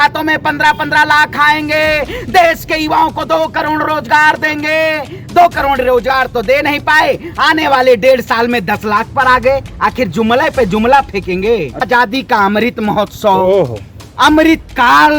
खातों में 15-15 लाख आएंगे, देश के युवाओं को 2 करोड़ रोजगार देंगे। 2 करोड़ रोजगार तो दे नहीं पाए, आने वाले 1.5 साल में 10 लाख पर आ गए। आखिर जुमले पे जुमला फेंकेंगे। आजादी का अमृत महोत्सव, अमृत काल,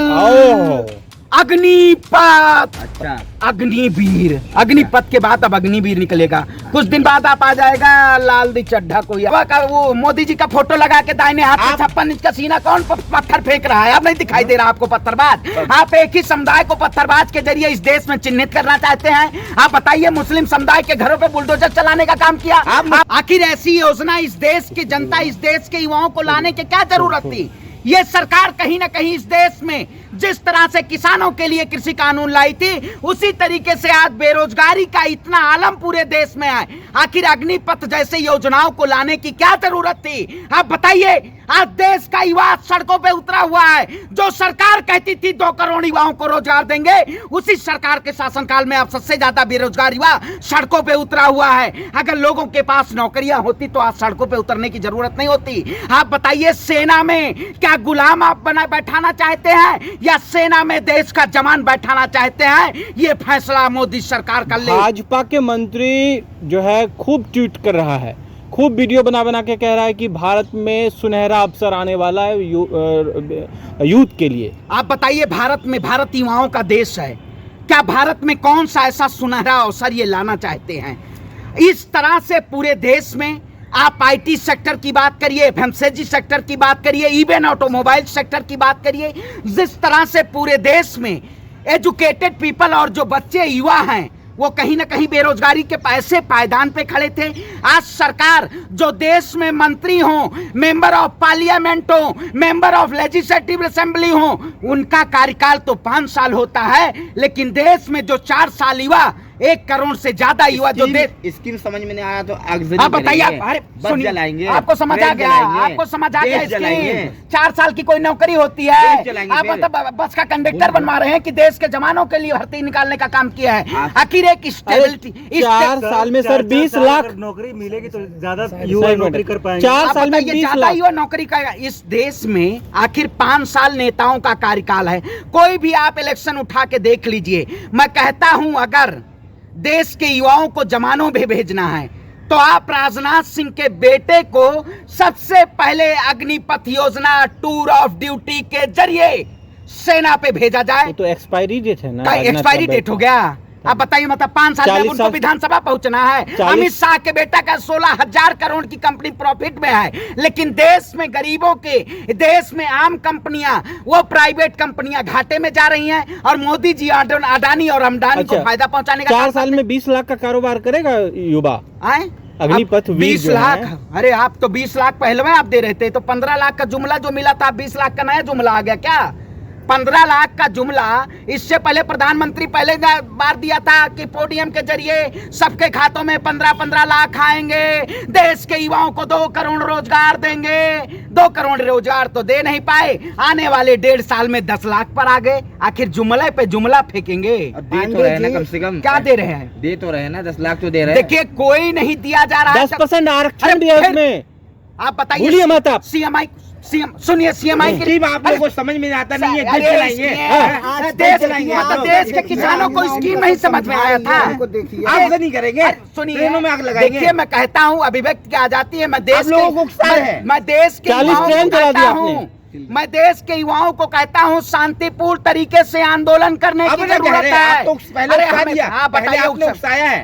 अग्निपथ, अच्छा अग्निवीर, अग्निपथ के बाद अब अग्निवीर निकलेगा। कुछ दिन बाद आप आ जाएगा लाल दी चड्ढा कोई वो मोदी जी का फोटो लगा के दाहिने हाथ में 56 इंच का सीना, कौन पत्थर फेंक रहा है? अब नहीं दिखाई दे रहा आपको पत्थरबाज? आप एक ही समुदाय को पत्थरबाज के जरिए इस देश में चिन्हित करना चाहते हैं। आप बताइए, मुस्लिम समुदाय के घरों पे बुलडोजर चलाने का काम किया। आखिर ऐसी योजना इस देश की जनता, इस देश के युवाओं को लाने की क्या जरूरत थी? ये सरकार कहीं ना कहीं इस देश में जिस तरह से किसानों के लिए कृषि कानून लाई थी, उसी तरीके से आज बेरोजगारी का इतना आलम पूरे देश में है। आखिर अग्निपथ जैसे योजनाओं को लाने की क्या जरूरत थी? आप बताइए। आज देश का युवा सड़कों पे उतरा हुआ है। जो सरकार कहती थी 2 करोड़ युवाओं को रोजगार देंगे, उसी सरकार के शासनकाल में अब सबसे ज्यादा बेरोजगार युवा सड़कों पे उतरा हुआ है। अगर लोगों के पास नौकरियां होती तो आज सड़कों पे उतरने की जरूरत नहीं होती। आप बताइए, सेना में क्या गुलाम आप बैठाना चाहते हैं या सेना में देश का जवान बैठाना चाहते हैं? ये फैसला मोदी सरकार कर ले। भाजपा के मंत्री जो है खूब ट्वीट कर रहा है, खूब वीडियो बना बना के कह रहा है कि भारत में सुनहरा अवसर आने वाला है यूथ के लिए। आप बताइए, भारत युवाओं का देश है, क्या भारत में कौन सा ऐसा सुनहरा अवसर ये लाना चाहते हैं? इस तरह से पूरे देश में आप आईटी सेक्टर की बात करिए, एफएमसीजी सेक्टर की बात करिए, इवन ऑटोमोबाइल सेक्टर की बात करिए, जिस तरह से पूरे देश में एजुकेटेड पीपल और जो बच्चे युवा हैं वो कहीं ना कहीं बेरोजगारी के पैसे पायदान पे खड़े थे। आज सरकार जो देश में मंत्री हो, मेंबर ऑफ पार्लियामेंट हो, मेंबर ऑफ लेजिस्लेटिव असेंबली हो, उनका कार्यकाल तो 5 साल होता है, लेकिन देश में जो 4 साल युवा, 1 करोड़ से ज्यादा युवा जो स्कीम समझ में नहीं आया तो आप बताइए। अरे सुनिए, आपको समझ आ गया? आपको समझ आ गया? 4 साल की कोई नौकरी होती है? आप मतलब बस का कंडक्टर बनवा रहे हैं कि देश के जवानों के लिए भर्ती निकालने का काम किया है? आखिर एक स्टेबिलिटी, 4 साल में सर 20 लाख नौकरी मिलेगी तो ज्यादा युवा नौकरी कर पाएंगे। 4 साल में 20 लाख युवा नौकरी का इस देश में आखिर 5 साल नेताओं का कार्यकाल है। कोई भी आप इलेक्शन उठा के देख लीजिए। मैं कहता हूं, अगर देश के युवाओं को जमानों में भेजना है तो आप राजनाथ सिंह के बेटे को सबसे पहले अग्निपथ योजना टूर ऑफ ड्यूटी के जरिए सेना पे भेजा जाए। तो एक्सपायरी डेट है ना? एक्सपायरी डेट हो गया। आप बताइए, मतलब 5 साल में उनको विधानसभा पहुंचना है। अमित शाह के बेटा का 16,000 करोड़ की कंपनी प्रॉफिट में है, लेकिन देश में गरीबों के, देश में आम कंपनियां, वो प्राइवेट कंपनियां घाटे में जा रही हैं और मोदी जी अडानी और अम्बानी को फायदा पहुंचाने का 4 साल में 20 लाख का कारोबार करेगा युवा। अग्निपथ 20 लाख? अरे आप तो 20 लाख पहले में आप दे रहे थे, तो 15 लाख का जुमला जो मिला था, 20 लाख का नया जुमला आ गया क्या? 15 लाख का जुमला इससे पहले प्रधानमंत्री पहले बार दिया था कि पोडियम के जरिए सबके खातों में 15-15 लाख आएंगे, देश के युवाओं को 2 करोड़ रोजगार देंगे। 2 करोड़ रोजगार तो दे नहीं पाए, आने वाले 1.5 साल में 10 लाख पर आ गए। आखिर जुमले पे जुमला फेंकेंगे। दे तो रहे ना, कम से कम क्या दे रहे हैं? दे तो रहे ना, 10 लाख तो दे रहे हैं। देखिए, कोई नहीं दिया जा रहा है। 10% आरक्षण दिया उसमें। आप बताइए, मत आप सीएमआई, सुनिए, सीएमआई की आप लोगों को समझ में आता नहीं है। देश के किसानों को स्कीम नहीं समझ में आया था। आप नहीं करेंगे, सुनिए, ट्रेनों में आग लगाएंगे। देखिए, मैं कहता हूँ, अभिव्यक्ति की आजादी है। मैं देश लोगों को उकसा है। मैं देश के 40 ट्रेन चला दिया आपने। मैं देश के युवाओं को कहता हूँ, शांतिपूर्ण तरीके से आंदोलन करने की जरूरत है।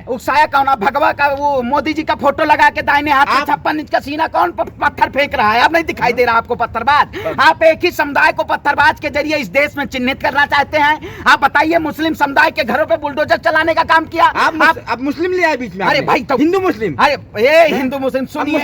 उकसाया कौन? भगवा का वो मोदी जी का फोटो लगा के दाहिने हाथ में 56 इंच का सीना, कौन पत्थर फेंक रहा है? अब नहीं दिखाई दे रहा आपको पत्थरबाज? आप एक ही समुदाय को पत्थरबाज के जरिए इस देश में चिन्हित करना चाहते हैं। आप बताइए, मुस्लिम समुदाय के घरों पे बुलडोजर चलाने का काम किया। आप मुस्लिम ले आए बीच में। अरे भाई, तो हिंदू मुस्लिम, अरे ये हिंदू मुस्लिम सुनिए,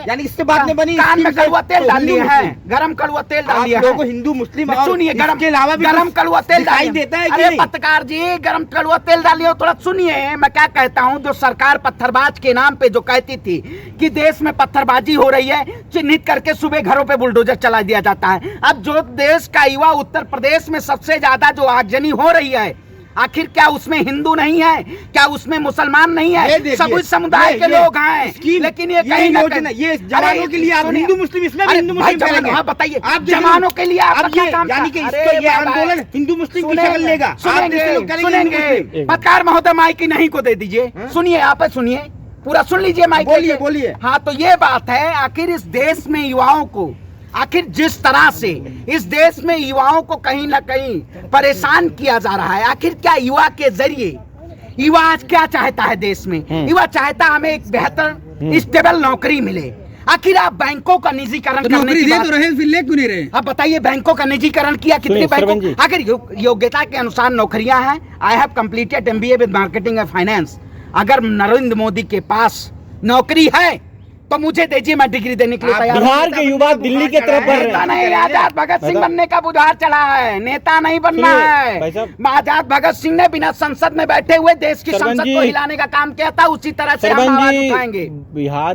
यानी इससे बात नहीं बनी। कान में कड़वा तेल डाल दिया है, गरम कड़वा तेल डाल दिया है। हिंदू मुस्लिम सुनिए, गरम के अलावा भी गरम कड़वा तेल दिखाई देता है। अरे पत्रकार जी, गरम कड़वा तेल डालिए। थोड़ा सुनिए, मैं क्या कहता हूँ। जो सरकार पत्थरबाज के नाम पे जो कहती थी कि देश में पत्थरबाजी हो रही है, चिन्हित करके सुबह घरों पे बुलडोजर चला दिया जाता है। अब जो देश का युवा उत्तर प्रदेश में सबसे ज्यादा जो आगजनी हो रही है, आखिर क्या उसमें हिंदू नहीं है, क्या उसमें मुसलमान नहीं ये है, देखिए, सभी समुदाय के लोग हैं, स्कीम, लेकिन ये कहीं ना योजना, कहीं ये जवानों के लिए आप सुनिए, हिंदू मुस्लिम, इसमें भी अरे हिंदू भाई मुस्लिम जवान, करेंगे। हाँ बताइए, आप देखिए, जवानों के लिए आपका अब क्या ये काम था? यानी कि अरे इसका ये बाबा, आंदोलन हिंदू मुस्लिम की सुनेंगे, शक्ल लेगा। आप सुनेंगे, जैसे लोग करेंगे हिंदू सुनेंगे। मुस्लिम। पत्रकार महोदय माइक नहीं को दे दीजिए, सुनिए आप सुनिए, पूरा सुन लीजिए माइक। बोलिए, बोलिए। हाँ तो ये बात है, आखिर इस देश में युवाओं को, आखिर जिस तरह से इस देश में युवाओं को कहीं ना कहीं परेशान किया जा रहा है, आखिर क्या युवा के जरिए युवा आज क्या चाहता है देश में? युवा चाहता हमें एक बेहतर स्टेबल नौकरी मिले। आखिर आप बैंकों का निजीकरण करने की बात, रहे, फिर ले क्यों नहीं रहे? अब बताइए बैंकों का निजीकरण किया कितने सुनिए, बैंकों? सरवण जी। अगर योग्यता के अनुसार नौकरियां हैं, I have completed MBA with marketing and finance. अगर नरेंद्र मोदी के पास नौकरी है तो मुझे दीजिए, मैं डिग्री देने के लिए तैयार हूं। बिहार के युवा दिल्ली की तरफ बढ़ रहे नेता हैं। नहीं, आजाद भगत सिंह बनने का बुझार चढ़ा है, नेता नहीं बनना सुनिए, भाई है। साहब। आजाद भगत सिंह ने बिना संसद में बैठे हुए देश की सरवण संसद जी। को हिलाने का काम किया था, उसी तरह से हम सरवण आवाज जी, उठाएंगे। बिहार